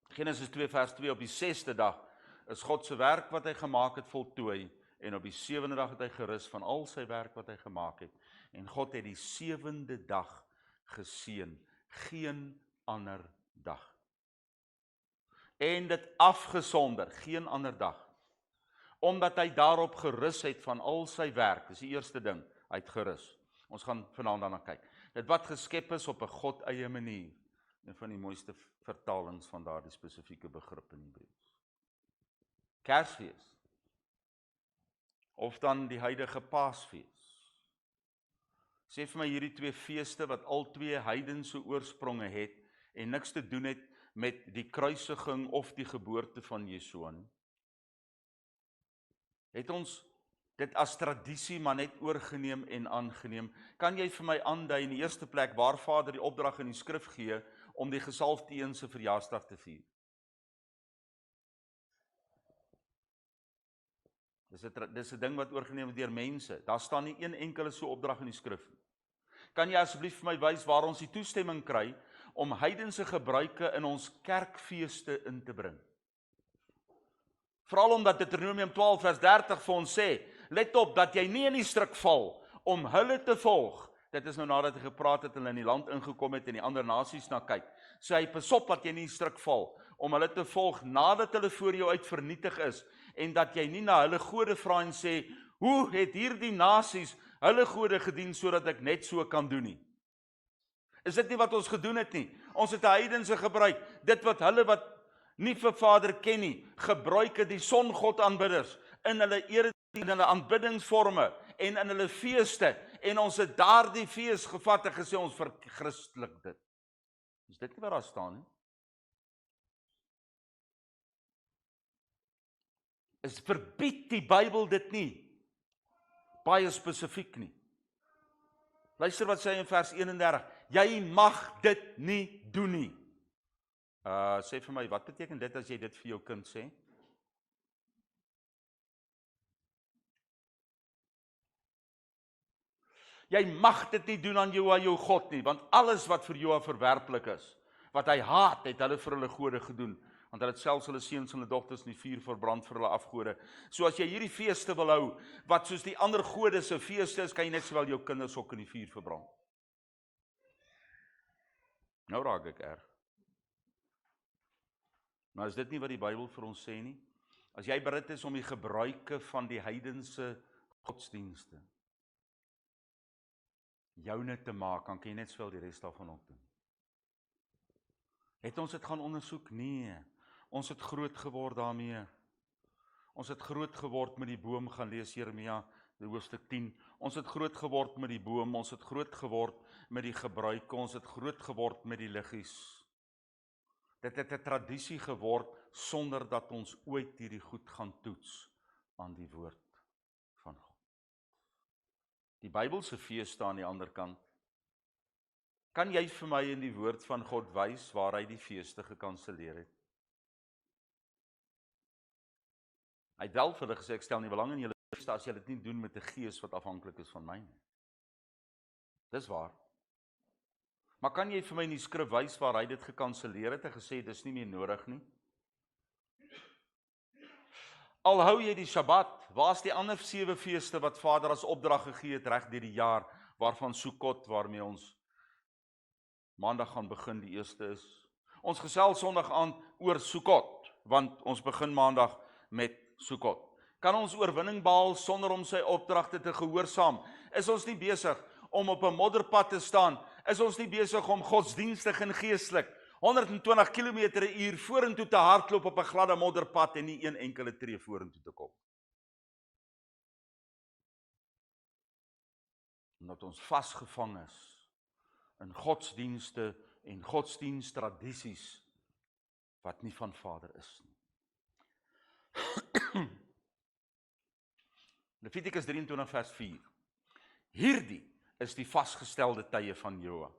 Genesis 2 vers 2, op die 6de dag is God se werk wat hy gemaak het voltooi, en op die 7de dag het hy gerus van al sy werk wat hy gemaak het, en God het die 7de dag geseën, geen ander dag. En dit afgesonder, geen ander dag, omdat hy daarop gerus het van al sy werk, dis die eerste ding, hy het gerus. Ons gaan vanaand daarna kyk. Dit wat geskep is op 'n God eie manier, een van die mooiste vertalings van daardie spesifieke begrip in Hebreëus. Kersfees, of dan die huidige Paasfees. Sê vir my hierdie twee feeste wat al twee heidense oorspronge het en niks te doen het met die kruisiging of die geboorte van Yeshua nie. Het ons dit as tradisie maar net oorgeneem en aangeneem? Kan jy vir my aandui in die eerste plek waar Vader die opdrag in die skrif gee om die gesalfde een se verjaarsdag te vier? Dis 'n ding wat oorgeneem is deur mense. Daar staan nie een enkele so opdrag in die skrif nie. Kan jy asseblief vir my wys waar ons die toestemming kry om heidense gebruike in ons kerkfeeste in te bring? Veral omdat Deuteronomium 12 vers 30 vir ons sê, let op dat jy nie in die struik val om hulle te volg. Dit is nou nadat hy gepraat het en hulle in die land ingekom het en die ander nasies na kyk. So hy pas op dat jy nie struik val, om hulle te volg nadat hulle voor jou uit vernietig is, en dat jy nie na hulle gode vra en sê, hoe het hierdie nasies hulle gode gedien, sodat ek net so kan doen nie? Is dit nie wat ons gedoen het nie? Ons het 'n heidense gebruik, dit wat hulle wat nie vir Vader ken nie, gebruik het die songod aanbidders, in hulle eredienste, in hulle aanbiddingsvorme, en in hulle feeste, en ons het daardie fees gevat en gesê, ons verchristelik dit. Is dit nie wat daar staan nie? Is verbied die Bybel dit nie? Baie spesifiek nie. Luister wat sê in vers 31, jy mag dit nie doen nie. Sê vir my, wat beteken dit as jy dit vir jou kind sê? Jy mag dit nie doen aan jou God nie, want alles wat vir jou verwerplik is, wat hy haat, het hulle vir hulle gode gedoen, want hulle het selfs hulle seuns en hulle dogters in die vuur verbrand vir hulle afgode. So as jy hierdie feeste wil hou, wat soos die ander gode se feeste is, kan jy net sowel jou kinders ook in die vuur verbrand. Nou raak ek erg. Maar is dit nie wat die Bybel vir ons sê nie? As jy bereid is om die gebruike van die heidense godsdienste joune te maak, dan kan jy net sowel die res daarvan ook doen. Het ons dit gaan ondersoek? Nee. Ons het groot geword daarmee. Ons het groot geword met die boom, gaan lees Jeremia, hoofstuk 10. Ons het groot geword met die boom, ons het groot geword met die gebruike, ons het groot geword met die liggies. Dit het 'n tradisie geword, sonder dat ons ooit hierdie goed gaan toets aan die woord van God. Die Bybelse feeste aan die ander kant, kan jy vir my in die woord van God wys waar hy die feeste gekanselleer het? Hy het wel vir hulle gesê, ek stel nie belang in julle feeste as julle dit nie doen met 'n gees wat afhanklik is van my nie. Dis waar. Maar kan jy vir my in die skrif wys waar hy dit gekanselleer het en gesê, dis nie meer nodig nie? Al hou jy die Sabbat, waar is die ander 7 feeste wat Vader as opdrag gegee het reg deur die jaar, waarvan Sukkot, waarmee ons Maandag gaan begin, die eerste is. Ons gesels Sondag aand oor Sukkot, want ons begin Maandag met Sukkot. Kan ons oorwinning behaal sonder om sy opdragte te gehoorsaam? Is ons nie besig om op 'n modderpad te staan? Is ons nie besig om godsdienstig en geestelik 120 km/h vorentoe te hardloop op 'n gladde modderpad en nie een enkele tree vorentoe te kom? Omdat ons vasgevang is in godsdienste en godsdiensttradisies wat nie van Vader is nie. Levitikus 23 vers 4. Hierdie is die vasgestelde tye van Joa,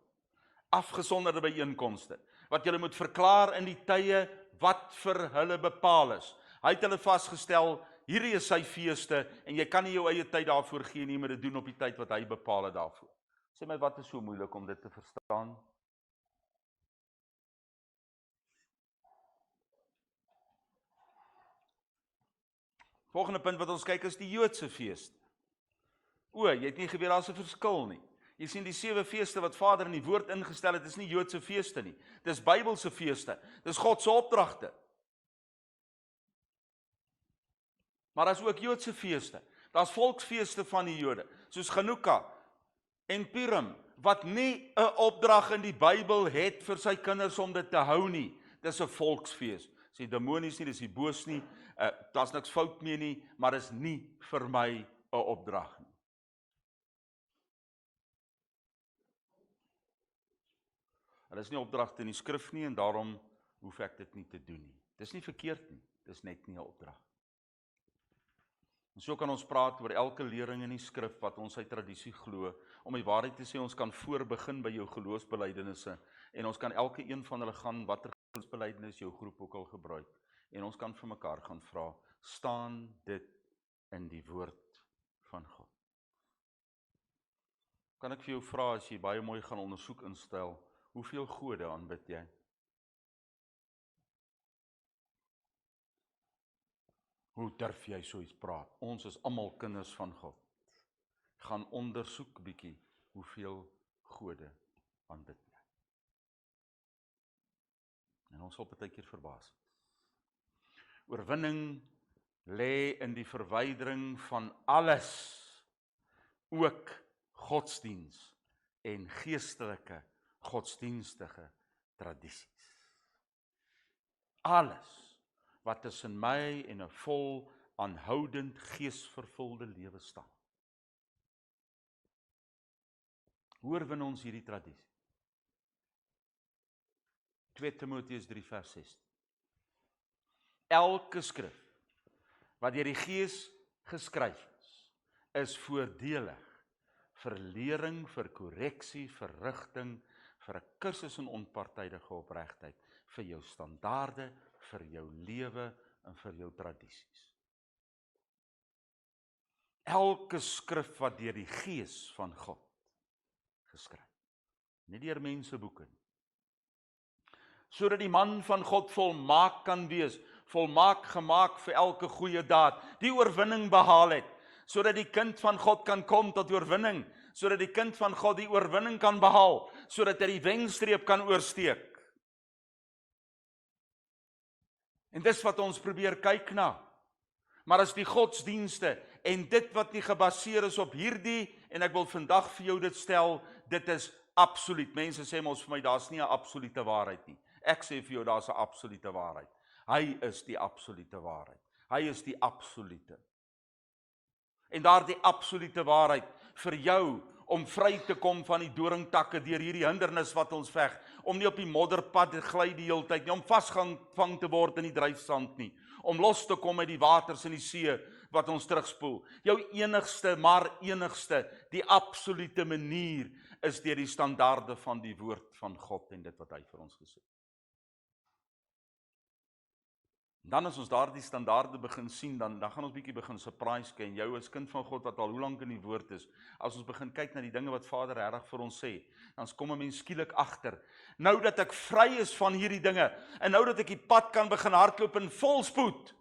afgesonderde byeenkomste, wat julle moet verklaar in die tye wat vir hulle bepaal is. Hy het hulle vasgestel, hierdie is sy feeste, en jy kan nie jou eie tyd daarvoor gee nie, maar dit doen op die tyd wat hy bepaal het daarvoor. Sê my, wat is so moeilik om dit te verstaan? Volgende punt wat ons kyk is die Joodse feeste. Jy het nie geweet daar's 'n verskil nie. Jy sien die 7 feeste wat Vader in die woord ingestel het, is nie Joodse feeste nie. Dis Bybelse feeste. Dis God se opdragte. Maar daar's ook Joodse feeste. Daar's volksfeeste van die Jode, soos Chanukka en Purim, wat nie 'n opdrag in die Bybel het vir sy kinders om dit te hou nie. Dis 'n volksfees. Dis nie demonies nie, dis nie boos nie, daar's niks fout mee nie, maar is nie vir my 'n opdrag nie. Hulle is nie opdragte in die skrif nie, en daarom hoef ek dit nie te doen nie. Dis nie verkeerd nie, dis net nie 'n opdrag. En so kan ons praat oor elke lering in die skrif wat ons uit tradisie glo. Om die waarheid te sê, ons kan voorbegin by jou geloofsbelijdenisse, en ons kan elke een van hulle gaan, watter geloofsbelijdenis jou groep ook al gebruik, en ons kan vir mekaar gaan vra, staan dit in die woord van God? Kan ek vir jou vra, as jy baie mooi gaan ondersoek instel, hoeveel gode aanbid jy? Hoe durf jy so iets praat? Ons is almal kinders van God. Gaan ondersoek bietjie hoeveel gode aanbid jy. En ons sal partykeer verbaas. Oorwinning lê in die verwydering van alles, ook godsdiens en geestelike godsdienstige tradisies. Alles wat tussen my en 'n vol aanhoudend geesvervulde lewe staan. Hoe oorwin ons hierdie tradisie? 2 Timoteus 3 vers 16. Elke skrif wat deur die Gees geskryf is voordelig vir lering, vir korreksie, vir rigting, vir 'n kursus in onpartydige opregtheid, vir jou standaarde, vir jou lewe en vir jou tradisies. Elke skrif wat deur die Gees van God geskryf, nie deur menseboeke nie, sodat die man van God volmaak kan wees, volmaak gemaak vir elke goeie daad, die oorwinning behaal het, sodat die kind van God kan kom tot oorwinning, sodat die kind van God die oorwinning kan behaal, sodat hy die wenstreep kan oorsteek. En dis wat ons probeer kyk na. Maar as die godsdienste en dit wat nie gebaseer is op hierdie, en ek wil vandag vir jou dit stel, dit is absoluut. Mense sê mos vir my, daar's nie 'n absolute waarheid nie. Ek sê vir jou, daar's 'n absolute waarheid. Hy is die absolute waarheid. Hy is die absolute. En daardie absolute waarheid vir jou, om vry te kom van die doringtakke deur hierdie hindernis wat ons veg, om nie op die modderpad te gly die hele tyd nie, om vasgevang te word in die dryfsand nie, om los te kom uit die waters in die see wat ons terugspoel. Jou enigste, maar enigste, die absolute manier is deur die standaarde van die woord van God en dit wat hy vir ons gesê het. Dan as ons daardie standaarde begin sien, dan gaan ons bietjie begin surprise ken. Jou as kind van God wat al hoe lank in die woord is, as ons begin kyk na die dinge wat Vader regtig vir ons sê, dan kom 'n mens skielik agter. Nou dat ek vry is van hierdie dinge, en nou dat ek die pad kan begin hardloop in volspoed,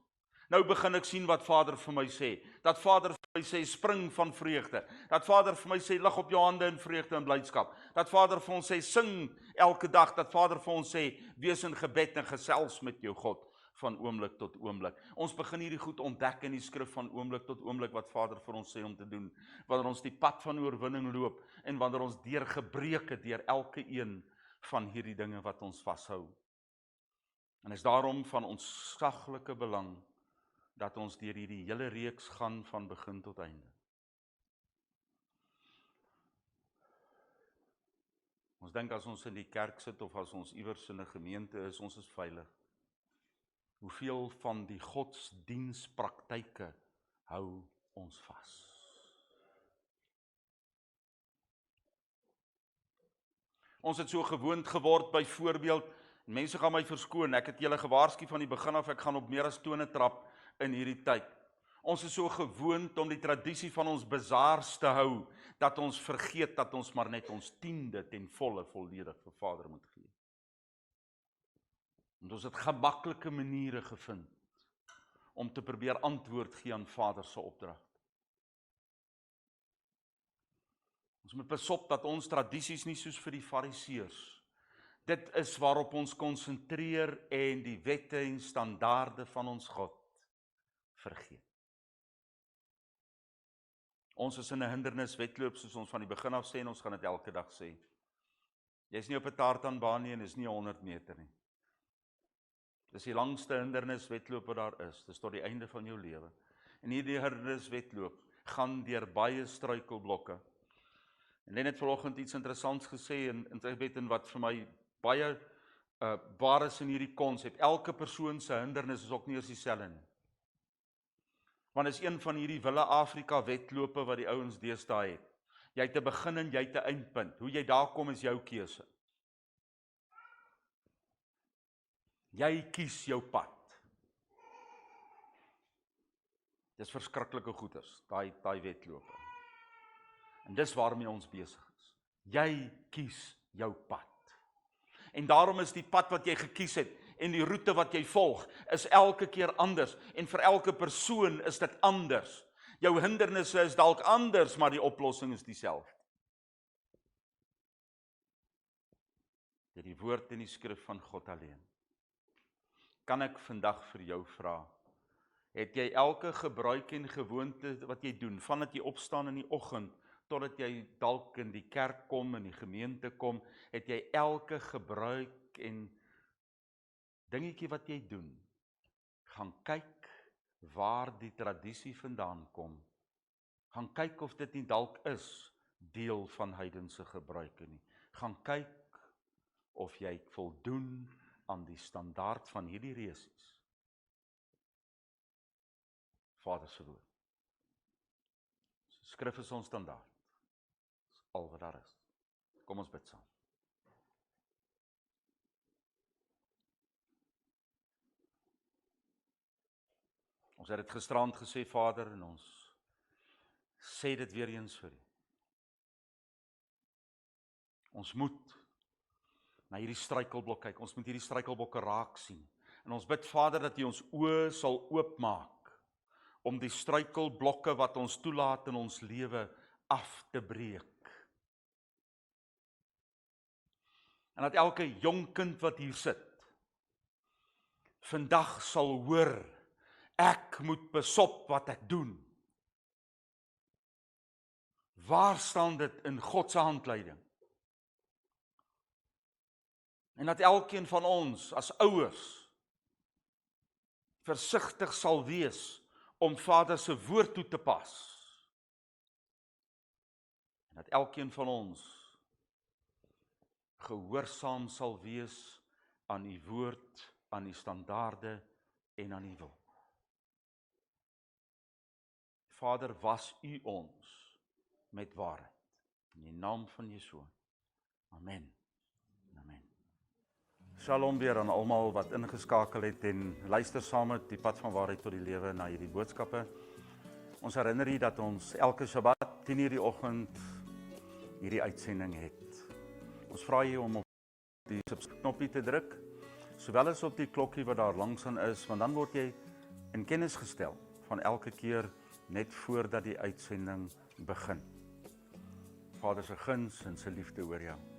nou begin ek sien wat Vader vir my sê. Dat Vader vir my sê, spring van vreugde. Dat Vader vir my sê, lig op jou hande in vreugde en blydskap. Dat Vader vir ons sê, sing elke dag. Dat Vader vir ons sê, wees in gebed en gesels met jou God van oomblik tot oomblik. Ons begin hierdie goed ontdek in die skrif van oomblik tot oomblik wat Vader vir ons sê om te doen. Wanneer ons die pad van oorwinning loop en wanneer ons deurgebreek het deur elke een van hierdie dinge wat ons vashou. En is daarom van ontsaglike belang dat ons deur hierdie hele reeks gaan van begin tot einde. Ons dink as ons in die kerk sit of as ons iewers in 'n gemeente is, ons is veilig. Hoeveel van die godsdienspraktyke hou ons vas? Ons het so gewoond geword, byvoorbeeld, mense gaan my verskoon, ek het julle gewaarsku van die begin af, ek gaan op meer as tone trap in hierdie tyd. Ons is so gewoond om die tradisie van ons bazaars te hou, dat ons vergeet dat ons maar net ons 10de ten volle volledig vir Vader moet gee. En ons het gemaklike maniere gevind om te probeer antwoord gee aan Vader se opdrag. Ons moet besop dat ons tradisies nie soos vir die Fariseërs. Dit is waarop ons konsentreer en die wette en standaarde van ons God vergeet. Ons is in 'n hinderniswedloop soos ons van die begin af sê en ons gaan dit elke dag sê. Jy's nie op 'n tartanbaan nie en is nie 100 meter nie. Dis die langste hinderniswedloop wat daar is. Dis tot die einde van jou lewe. En hierdie hinderniswedloop gaan deur baie struikelblokke. En Len het vanoggend iets interessants gesê en ek weet en wat vir my baie waar is in hierdie konsep. Elke persoon se hindernis is ook nie eers dieselfde nie. Want is een van hierdie Wille Afrika wedlope wat die ouens deesdae het. Jy het 'n begin en jy het 'n eindpunt. Hoe jy daar kom is jou keuse. Jy kies jou pad. Dis verskriklike goeders, daai wedlope. En dis waarmee ons besig is. Jy kies jou pad. En daarom is die pad wat jy gekies het en die roete wat jy volg, is elke keer anders. En vir elke persoon is dit anders. Jou hindernisse is dalk anders, maar die oplossing is dieselfde. die woord en die skrif van God alleen. Kan ek vandag vir jou vra, het jy elke gebruik en gewoonte wat jy doen, vandat jy opstaan in die oggend, totdat jy dalk in die kerk kom, in die gemeente kom, het jy elke gebruik en dingetjie wat jy doen, gaan kyk waar die tradisie vandaan kom, gaan kyk of dit nie dalk is deel van heidense gebruike nie, gaan kyk of jy voldoen aan die standaard van hierdie resies. Vader se woord. Skrif is ons standaard. Dis al wat daar is. Kom ons bid saam. Ons het dit gisterand gesê, Vader, en ons sê dit weer eens vir U. Ons moet na hierdie struikelblok kyk, ons moet hierdie struikelblokke raak sien. En ons bid, Vader, dat U ons oë sal oopmaak, om die struikelblokke wat ons toelaat in ons lewe af te breek. En dat elke jong kind wat hier sit, vandag sal hoor, ek moet besop wat ek doen. Waar staan dit in God se handleiding? En dat elkeen van ons as ouers versigtig sal wees om Vader se woord toe te pas. En dat elkeen van ons gehoorsaam sal wees aan U woord, aan die standaarde en aan U wil. Vader, was U ons met waarheid. In die naam van Yeshua. Amen. Amen. Shalom weer aan almal wat ingeskakel het en luister saam met die pad van waarheid tot die lewe na hierdie boodskappe. Ons herinner U dat ons elke Sabbat 10:00 die oggend hierdie uitsending het. Ons vra U om op die subscribe-knoppie te druk, sowel as op die klokkie wat daar langs aan is, want dan word jy in kennis gestel van elke keer net voordat die uitsending begin. Vader se guns en se liefde oor jou.